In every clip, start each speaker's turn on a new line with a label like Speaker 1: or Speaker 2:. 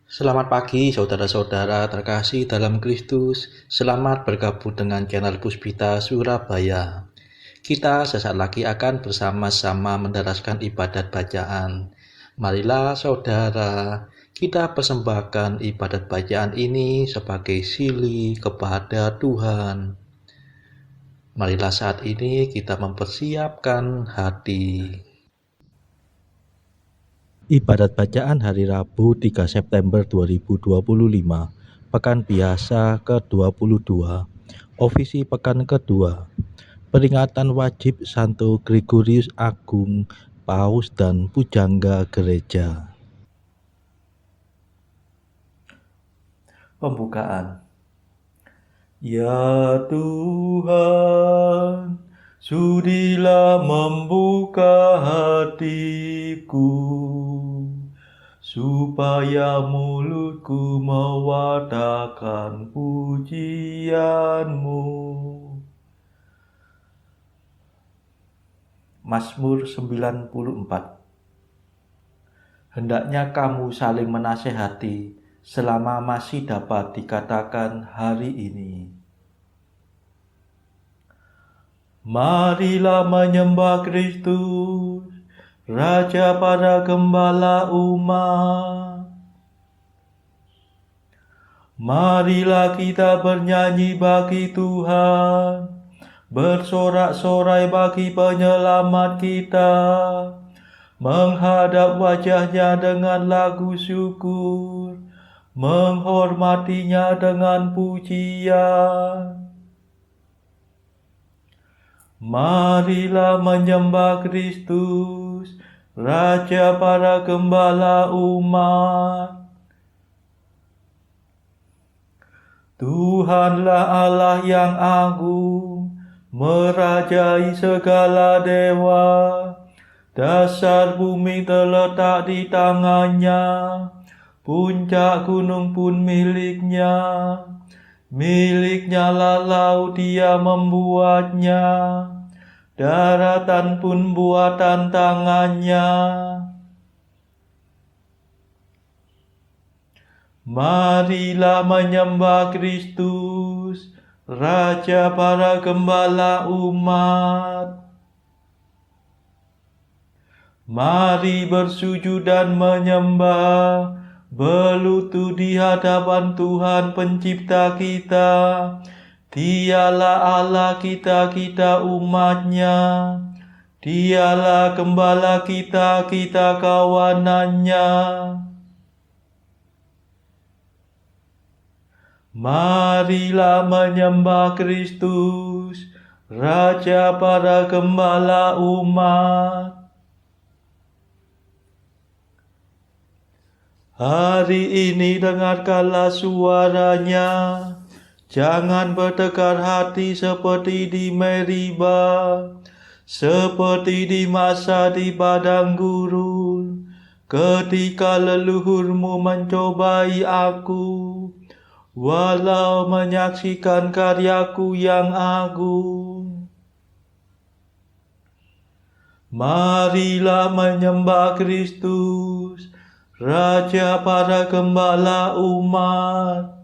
Speaker 1: Selamat pagi saudara-saudara terkasih dalam Kristus. Selamat bergabung dengan channel Puspita Surabaya. Kita sesaat lagi akan bersama-sama menderaskan ibadat bacaan. Marilah saudara, kita persembahkan ibadat bacaan ini sebagai sili kepada Tuhan. Marilah saat ini kita mempersiapkan hati. Ibadat bacaan hari Rabu 3 September 2025, Pekan Biasa ke-22, Ofisi Pekan kedua, Peringatan Wajib Santo Gregorius Agung, Paus dan Pujangga Gereja. Pembukaan. Ya Tuhan, sudilah membuka hatiku, supaya mulutku mewartakan pujian-Mu. Mazmur 94. Hendaknya kamu saling menasehati selama masih dapat dikatakan hari ini. Marilah menyembah Kristus, Raja para gembala umat. Marilah kita bernyanyi bagi Tuhan, bersorak-sorai bagi penyelamat kita, menghadap wajahnya dengan lagu syukur, menghormatinya dengan pujian. Marilah menyembah Kristus, Raja para gembala umat. Tuhanlah Allah yang agung, merajai segala dewa. Dasar bumi terletak di tangannya, puncak gunung pun miliknya. Miliknya lah laut, dia membuatnya, daratan pun buatan tangannya. Marilah menyembah Kristus, Raja para gembala umat. Mari bersujud dan menyembah, berlutut di hadapan Tuhan pencipta kita. Dialah Allah kita, kita umatnya. Dialah gembala kita, kita kawanannya. Marilah menyembah Kristus, Raja para gembala umat. Hari ini dengarkanlah suaranya, jangan bertekar hati seperti di Meriba, seperti di masa di padang gurun, ketika leluhurmu mencobai aku, walau menyaksikan karyaku yang agung. Marilah menyembah Kristus, Raja para gembala umat.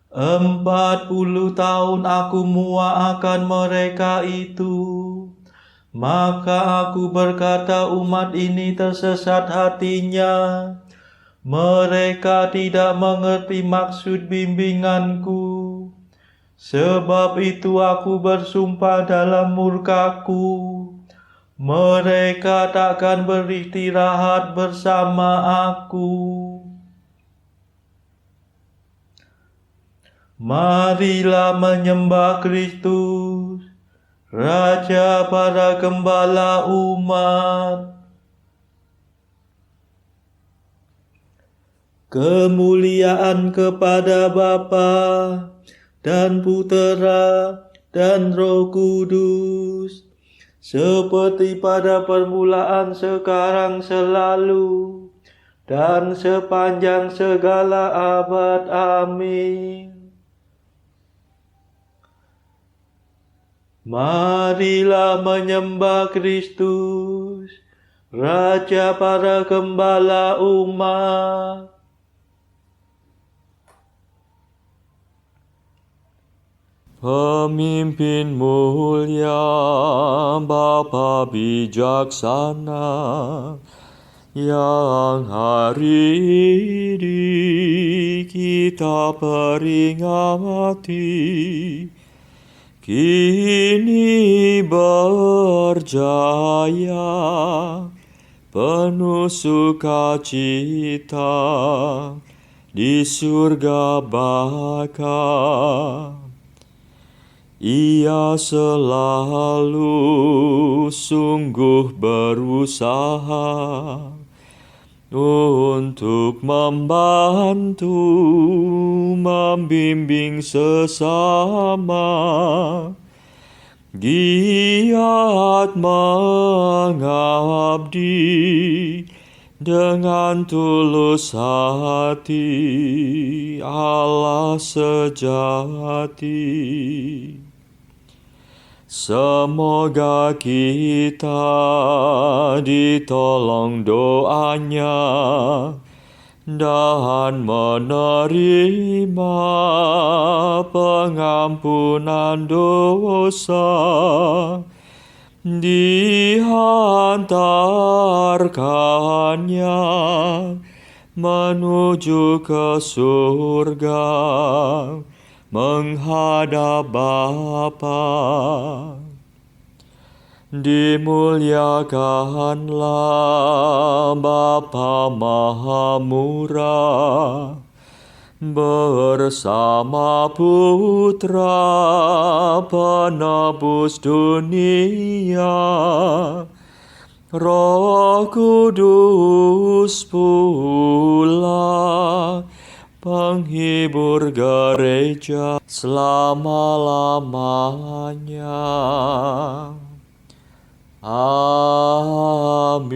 Speaker 1: 40 tahun aku muak akan mereka itu. Maka aku berkata, umat ini tersesat hatinya. Mereka tidak mengerti maksud bimbinganku. Sebab itu aku bersumpah dalam murkaku, mereka takkan beristirahat bersama aku. Marilah menyembah Kristus, Raja para gembala umat. Kemuliaan kepada Bapa dan Putera dan Roh Kudus, seperti pada permulaan, sekarang, selalu, dan sepanjang segala abad. Amin. Marilah menyembah Kristus, Raja para gembala umat.
Speaker 2: Pemimpin mulia, Bapa bijaksana, yang hari ini kita peringati, kini berjaya, penuh sukacita di surga baka. Ia selalu sungguh berusaha untuk membantu, membimbing sesama, giat mengabdi dengan tulus hati Allah sejati. Semoga kita ditolong doanya dan menerima pengampunan dosa, dihantarkannya menuju ke surga, menghadap Bapa. Dimuliakanlah Bapa Maha Murah bersama Putra penebus dunia, Roh Kudus pula penghibur gereja selama-lamanya. Amin.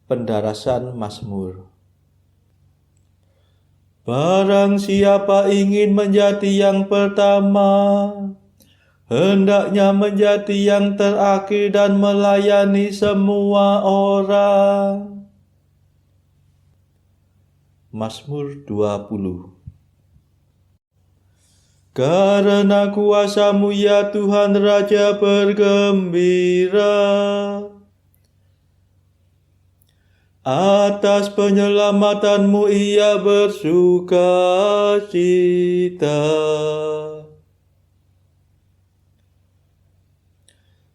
Speaker 1: Pendarasan Mazmur. Barang siapa ingin menjadi yang pertama, hendaknya menjadi yang terakhir dan melayani semua orang. Mazmur 20. Karena kuasa-Mu ya Tuhan Raja bergembira, atas penyelamatan-Mu ia bersuka cita.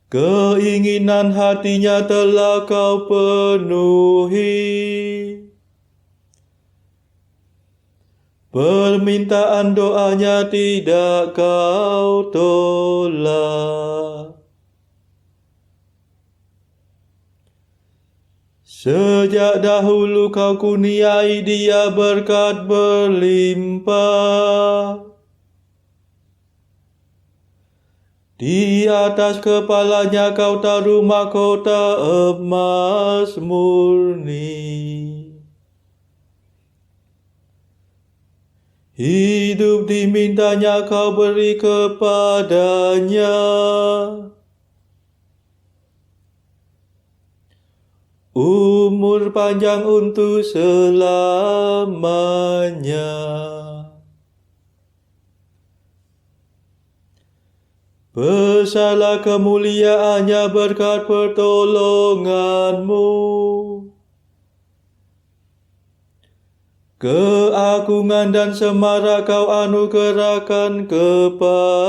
Speaker 1: Keinginan hatinya telah Kau penuhi, permintaan doanya tidak Kau tolak. Sejak dahulu Kau kurniai dia berkat berlimpah. Di atas kepalanya Kau taruh mahkota emas murni. Hidup dimintanya Kau beri kepadanya. Umur panjang untuk selamanya. Besarlah kemuliaannya berkat pertolongan-Mu. Keagungan dan semarak Kau anugerahkan kepadanya.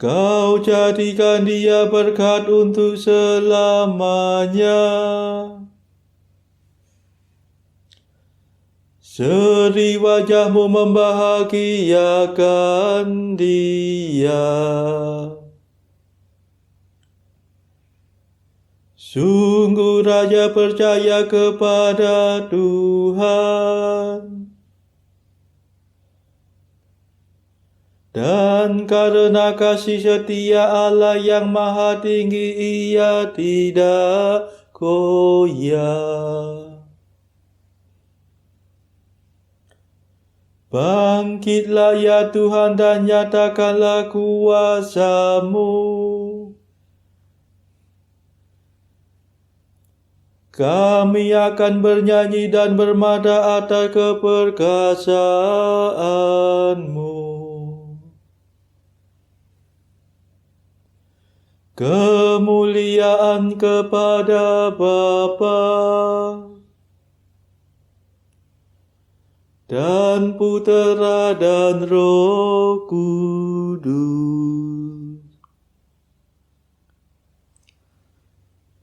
Speaker 1: Kau jadikan dia berkat untuk selamanya. Seri wajah-Mu membahagiakan dia. Sungguh Raja percaya kepada Tuhan, dan karena kasih setia Allah yang maha tinggi ia tidak goyah.
Speaker 2: Bangkitlah ya Tuhan dan nyatakanlah kuasa-Mu. Kami akan bernyanyi dan bermada atas keperkasaan-Mu. Kemuliaan kepada Bapa dan Putera dan Roh Kudus,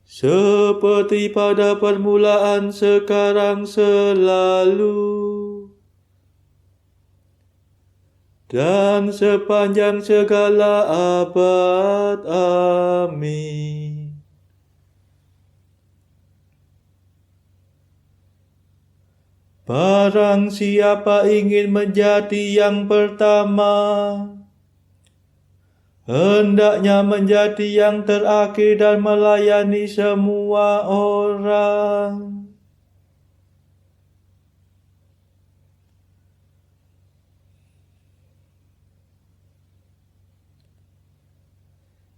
Speaker 2: seperti pada permulaan, sekarang, selalu, dan sepanjang segala abad. Amin. Barang siapa ingin menjadi yang pertama, hendaknya menjadi yang terakhir dan melayani semua orang.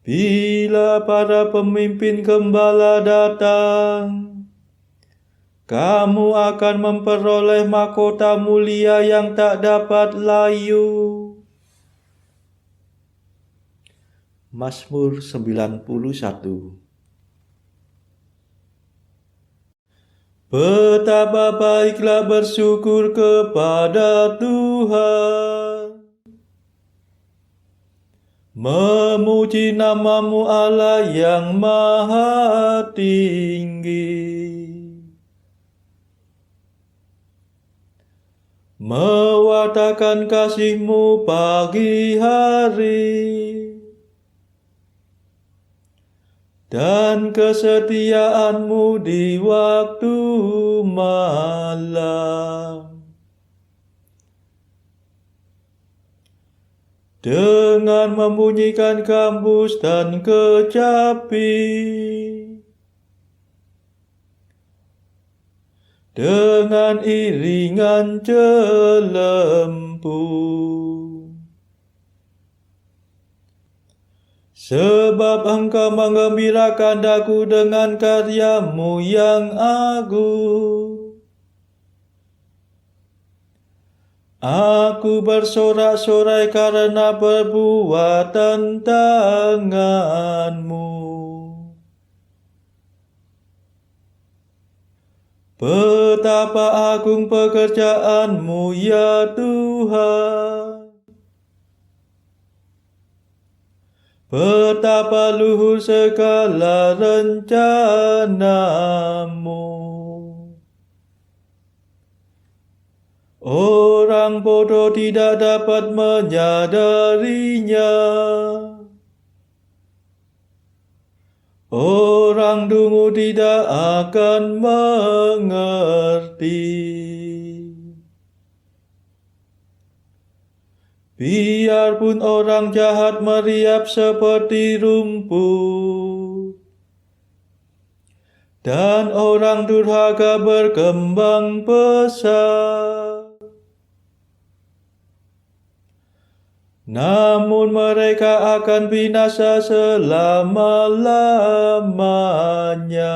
Speaker 2: Bila para pemimpin gembala datang, kamu akan memperoleh mahkota mulia yang tak dapat layu. Mazmur 91. Betapa baiklah bersyukur kepada Tuhan, memuji nama-Mu Allah yang maha tinggi, mewartakan kasih-Mu pagi hari, dan kesetiaan-Mu di waktu malam. Dengan membunyikan gambus dan kecapi, dengan iringan celempu, sebab Engkau menggembirakan daku dengan karya-Mu yang agung. Aku bersorak-sorai karena perbuatan tangan-Mu. Betapa agung pekerjaan-Mu ya Tuhan, betapa luhur segala rencana-Mu. Orang bodoh tidak dapat menyadarinya. Orang dungu tidak akan mengerti. Biarpun orang jahat meriap seperti rumput, dan orang durhaka berkembang pesat, namun mereka akan binasa selama-lamanya.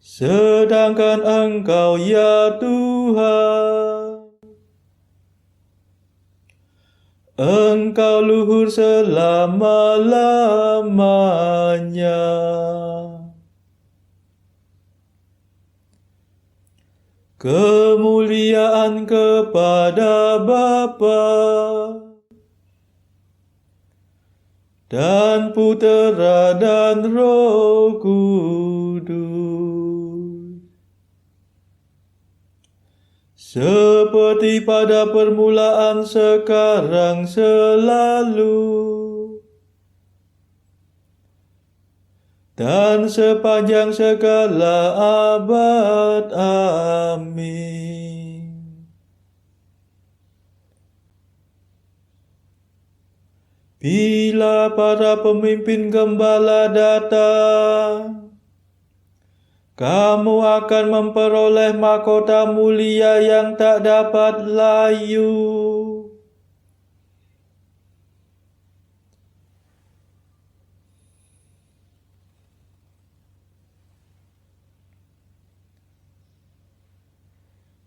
Speaker 2: Sedangkan Engkau ya Tuhan, Engkau luhur selama-lamanya. Kemuliaan kepada Bapa dan Putera dan Roh Kudus, seperti pada permulaan, sekarang, selalu, dan sepanjang segala abad. Amin. Bila para pemimpin gembala datang, kamu akan memperoleh mahkota mulia yang tak dapat layu.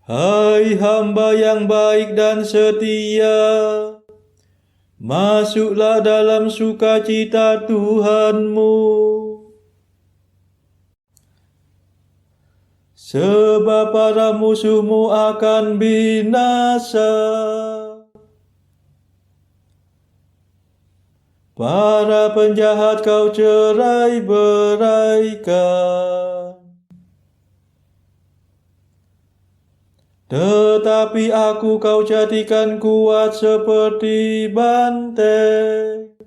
Speaker 2: Hai hamba yang baik dan setia, masuklah dalam sukacita Tuhanmu. Sebab para musuhmu akan binasa, para penjahat kau cerai-beraikan. Tetapi aku kau jadikan kuat seperti banteng,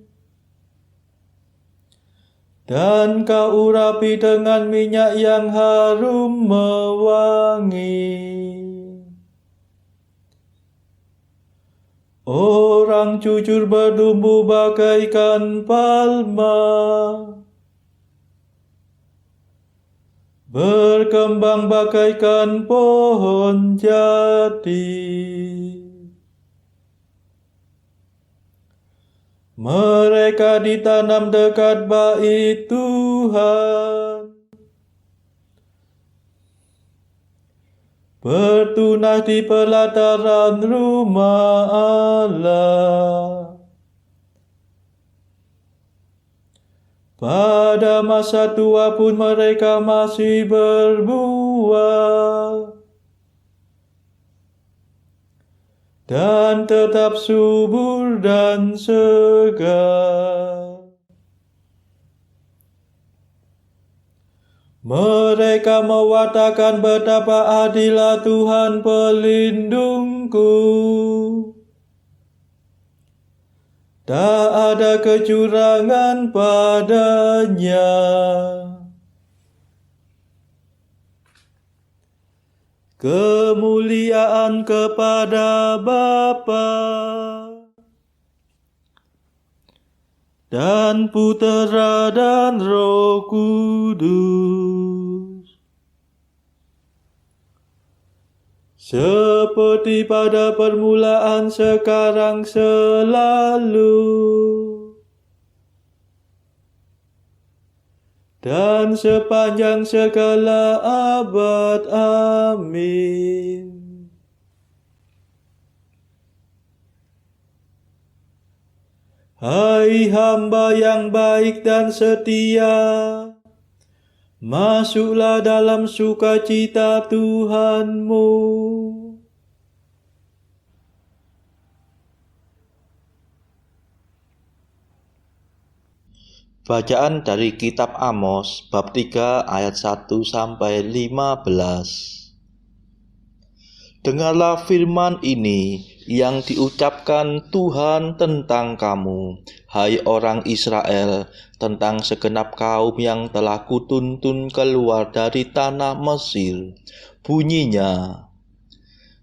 Speaker 2: dan kau urapi dengan minyak yang harum mewangi. Orang jujur bertumbuh bagaikan palma, berkembang bagaikan pohon jati. Mereka ditanam dekat bait Tuhan, bertunas di pelataran rumah Allah. Pada masa tua pun mereka masih berbuah, dan tetap subur dan segar. Mereka mewartakan betapa adilnya Tuhan pelindungku. Tak ada kecurangan padanya. Kemuliaan kepada Bapa dan Putera dan Roh Kudus, seperti pada permulaan, sekarang, selalu, dan sepanjang segala abad. Amin. Hai hamba yang baik dan setia, masuklah dalam sukacita Tuhanmu.
Speaker 1: Bacaan dari kitab Amos bab 3 ayat 1 sampai 15. Dengarlah firman ini yang diucapkan Tuhan tentang kamu, hai orang Israel, tentang segenap kaum yang telah kutuntun keluar dari tanah Mesir. Bunyinya,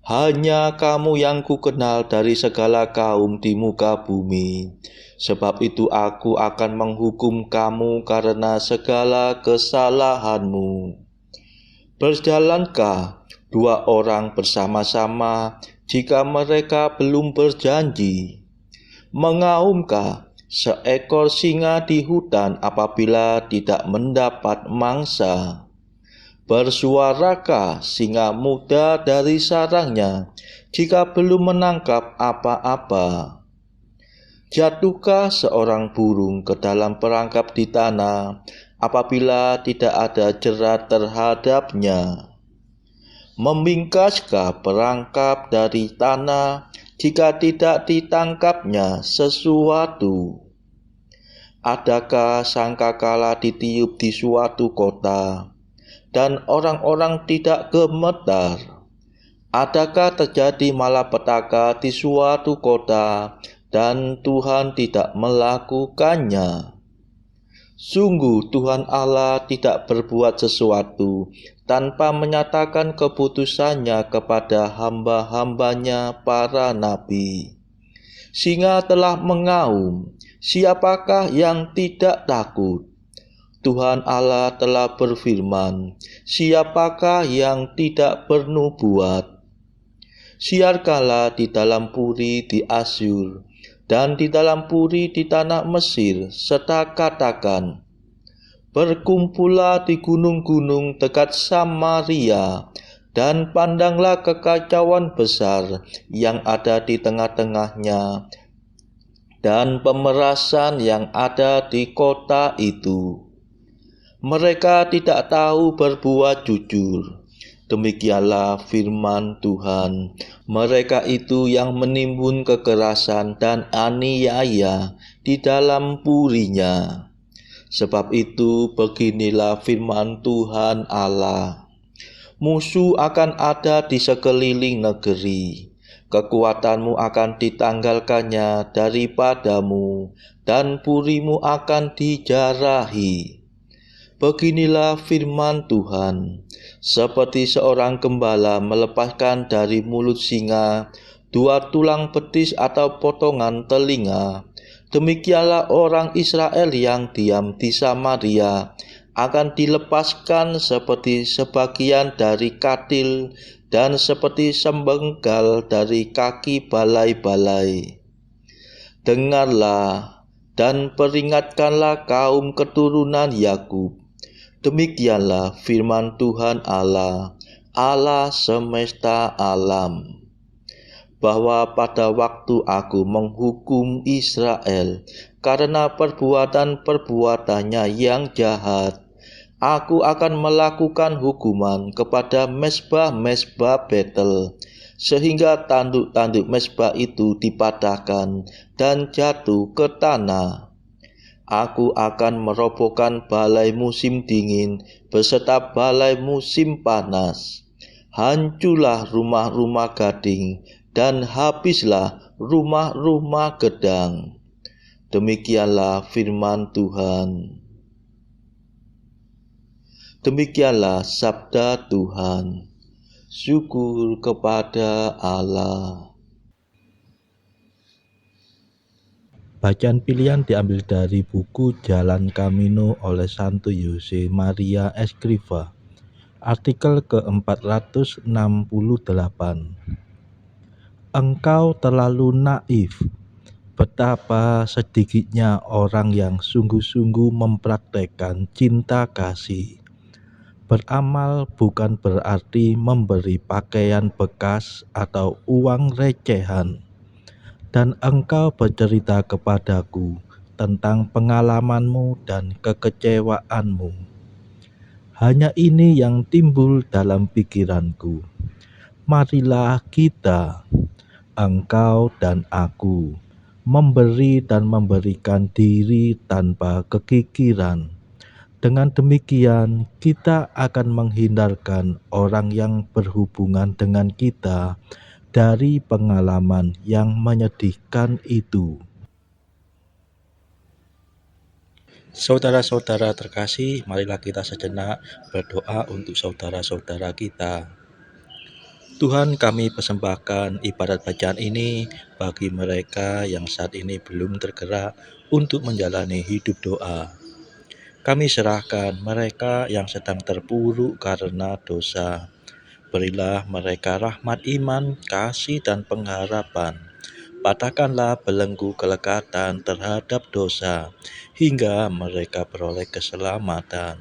Speaker 1: hanya kamu yang kukenal dari segala kaum di muka bumi. Sebab itu aku akan menghukum kamu karena segala kesalahanmu. Berjalankah dua orang bersama-sama jika mereka belum berjanji? Mengaumkah seekor singa di hutan apabila tidak mendapat mangsa? Bersuarakah singa muda dari sarangnya jika belum menangkap apa-apa? Jatuhkah seorang burung ke dalam perangkap di tanah apabila tidak ada jerat terhadapnya? Membingkaskah perangkap dari tanah jika tidak ditangkapnya sesuatu? Adakah sangkakala ditiup di suatu kota dan orang-orang tidak gemetar? Adakah terjadi malapetaka di suatu kota dan Tuhan tidak melakukannya? Sungguh Tuhan Allah tidak berbuat sesuatu tanpa menyatakan keputusannya kepada hamba-hambanya para nabi. Singa telah mengaum, siapakah yang tidak takut? Tuhan Allah telah berfirman, Siapakah yang tidak bernubuat? Siarkanlah di dalam puri di Asyur dan di dalam puri di tanah Mesir, serta katakan, berkumpullah di gunung-gunung dekat Samaria, dan pandanglah kekacauan besar yang ada di tengah-tengahnya, dan pemerasan yang ada di kota itu. Mereka tidak tahu berbuat jujur. Demikianlah firman Tuhan. Mereka itu yang menimbun kekerasan dan aniaya di dalam purinya. Sebab itu beginilah firman Tuhan Allah. Musuh akan ada di sekeliling negeri. Kekuatanmu akan ditanggalkannya daripadamu, dan purimu akan dijarahi. Beginilah firman Tuhan, seperti seorang gembala melepaskan dari mulut singa 2 tulang betis atau potongan telinga, demikianlah orang Israel yang diam di Samaria akan dilepaskan seperti sebagian dari katil dan seperti sembenggal dari kaki balai-balai. Dengarlah dan peringatkanlah kaum keturunan Yakub. Demikianlah firman Tuhan Allah, Allah semesta alam, bahwa pada waktu aku menghukum Israel karena perbuatan-perbuatannya yang jahat, aku akan melakukan hukuman kepada mezbah-mezbah Betel, sehingga tanduk-tanduk mezbah itu dipatahkan dan jatuh ke tanah. Aku akan merobohkan balai musim dingin beserta balai musim panas. Hancurlah rumah-rumah gading dan habislah rumah-rumah gedang. Demikianlah firman Tuhan. Demikianlah sabda Tuhan. Syukur kepada Allah. Bacaan pilihan diambil dari buku Jalan Camino oleh Santo Jose Maria Escrivá, artikel ke-468. Engkau terlalu naif. Betapa sedikitnya orang yang sungguh-sungguh mempraktekkan cinta kasih. Beramal bukan berarti memberi pakaian bekas atau uang recehan. Dan engkau bercerita kepadaku tentang pengalamanmu dan kekecewaanmu. Hanya ini yang timbul dalam pikiranku. Marilah kita, engkau dan aku, memberi dan memberikan diri tanpa kekikiran. Dengan demikian, kita akan menghindarkan orang yang berhubungan dengan kita dari pengalaman yang menyedihkan itu. Saudara-saudara terkasih, marilah kita sejenak berdoa untuk saudara-saudara kita. Tuhan, kami persembahkan ibadat bacaan ini bagi mereka yang saat ini belum tergerak untuk menjalani hidup doa. Kami serahkan mereka yang sedang terpuruk karena dosa. Berilah mereka rahmat iman, kasih, dan pengharapan. Patahkanlah belenggu kelekatan terhadap dosa, hingga mereka beroleh keselamatan.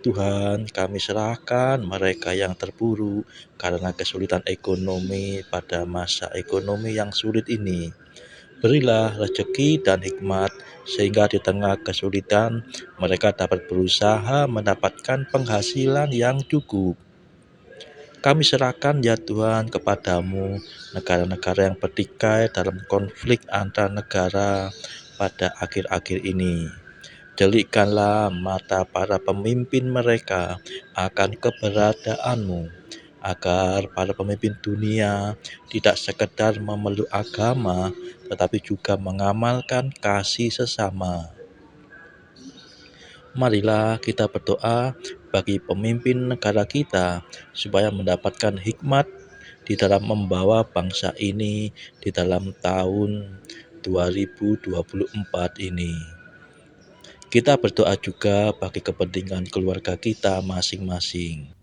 Speaker 1: Tuhan, kami serahkan mereka yang terpuruk karena kesulitan ekonomi pada masa ekonomi yang sulit ini. Berilah rezeki dan hikmat, sehingga di tengah kesulitan mereka dapat berusaha mendapatkan penghasilan yang cukup. Kami serahkan ya Tuhan kepadamu negara-negara yang bertikai dalam konflik antar negara pada akhir-akhir ini. Delikkanlah mata para pemimpin mereka akan keberadaanmu, agar para pemimpin dunia tidak sekedar memeluk agama, tetapi juga mengamalkan kasih sesama. Marilah kita berdoa bagi pemimpin negara kita supaya mendapatkan hikmat di dalam membawa bangsa ini di dalam tahun 2024 ini. Kita berdoa juga bagi kepentingan keluarga kita masing-masing.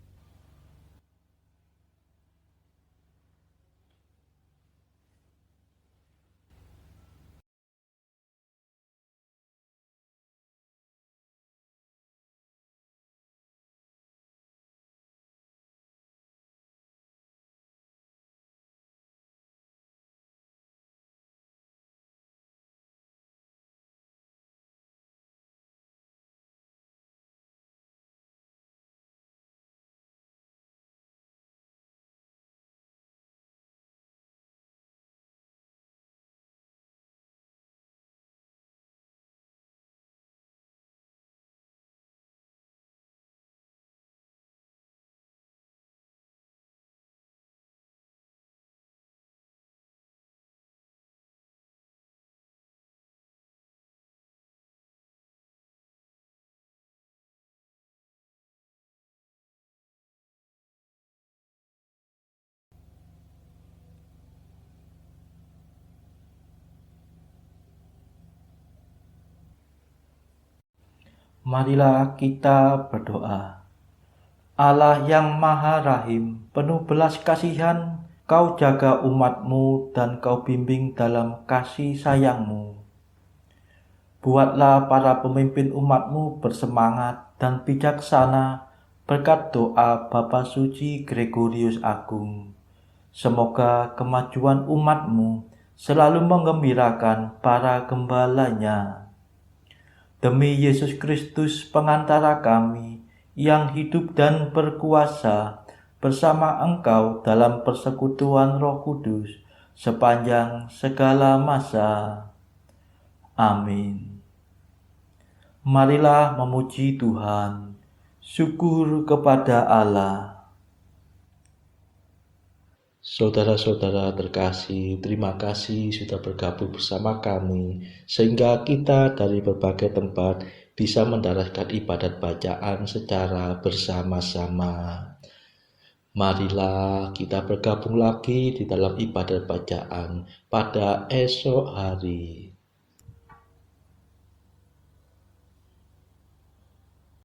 Speaker 2: Marilah kita berdoa. Allah yang Maha Rahim, penuh belas kasihan, Kau jaga umat-Mu dan Kau bimbing dalam kasih sayang-Mu. Buatlah para pemimpin umat-Mu bersemangat dan bijaksana berkat doa Bapa Suci Gregorius Agung. Semoga kemajuan umat-Mu selalu menggembirakan para gembalanya. Demi Yesus Kristus pengantara kami, yang hidup dan berkuasa bersama Engkau dalam persekutuan Roh Kudus sepanjang segala masa. Amin. Marilah memuji Tuhan. Syukur kepada Allah.
Speaker 1: Saudara-saudara terkasih, terima kasih sudah bergabung bersama kami, sehingga kita dari berbagai tempat bisa mendaraskan ibadat bacaan secara bersama-sama. Marilah kita bergabung lagi di dalam ibadat bacaan pada esok hari.